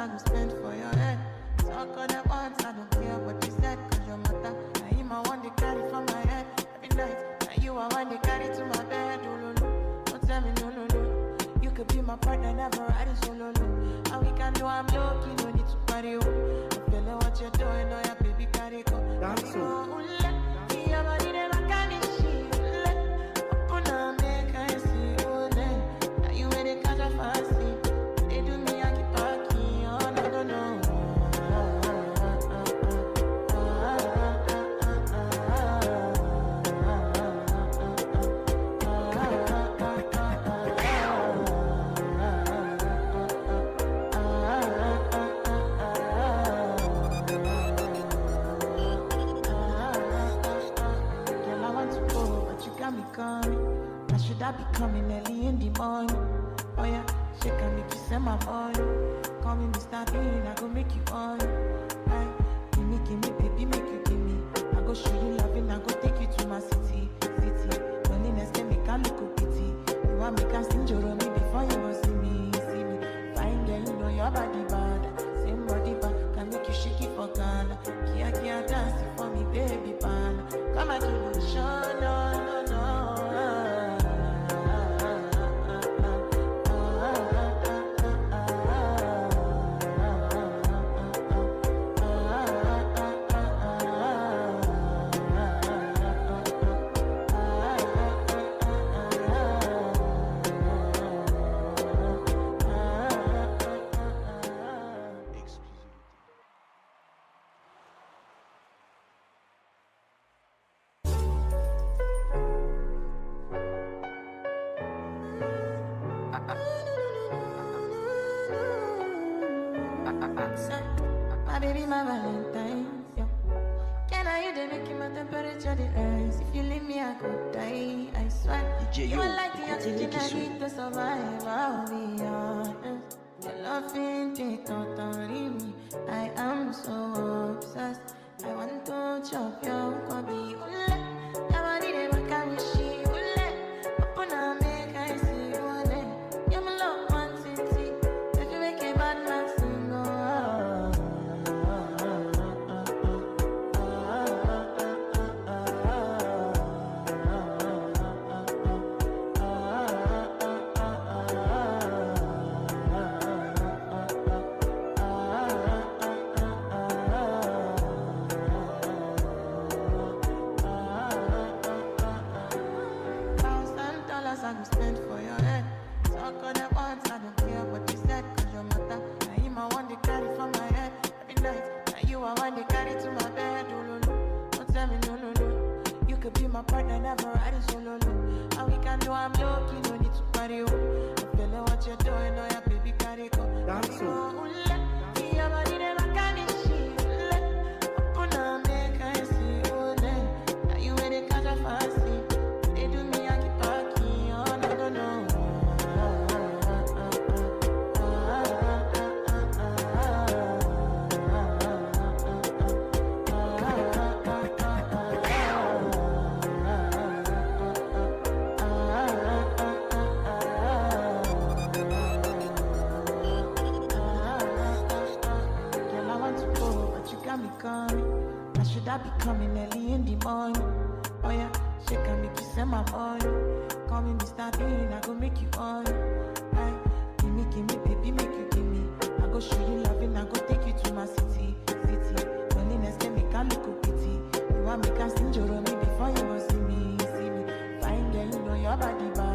I go spend for your head. Talk all that once, I don't care what you said, cause your matter. Now him I want to carry from my head every night. Now you I want to carry to my bed. Oh, no, no. Don't tell me no, no, no. You could be my partner, never ride it solo, no. And we can do I'm lucky, no need to party, oh. I feel like what you're doing, oh yeah, baby, carry go. Dance, oh. Your body never can be shit. Open up, make I see, oh, now you ain't a catch a fast. They do me, I keep talking, oh, no, no, no. Now should I be coming early in the morning? Oh yeah, she can make you send my money. Call me Mr. Bean, I go make you on. Aye, give me, baby, make you give me. I go show you loving, I go take you to my city. Loneliness can make a look pity. You want me to sing your me before you will see me. Fine girl, you know your body bad. Same body bad, can make you shake it for Ghana. Kia dance for me, baby, pan. Come and give me a show, no, no, no. My baby, my Valentine, yo. Can I you dey make my temperature the rise? If you leave me, I could die, I swear. You are like the oxygen I need to survive, I'll be honest. Your loving take totally me. I am so obsessed. I want to chop your body. Ule, your body never can be she. Ule, open up, make I see you. Ule, you're my love, one city. If you make a bad man sing, oh. I go spend for your head. Talk all that once, I don't care what you said, cause your matter. Now him I want to carry from my head every night. Now you I want to carry to my bed. Oh, no, no. Don't tell me no, no, no. You could be my partner, never ride it solo, no. And we can do I'm lucky, no need to party, oh. I feel like what you're doing, oh yeah, baby, carry go. Dance, oh. Your body never can be shit. Open up, make I see, oh, now you ain't a catch a fast. They do me, I keep talking, oh, no, no, no. Girl, I want to go, but you got me coming. Now should I be coming early in the morning? Oh yeah, she can make you send my money. Call me Mr. Bean, I go make you on. Aye, give me, baby, make you give me. I go show you loving, I go take you to my city. Loneliness can make a look pity. You want me to sing your me before you will see me. Fine girl, you know your body bad.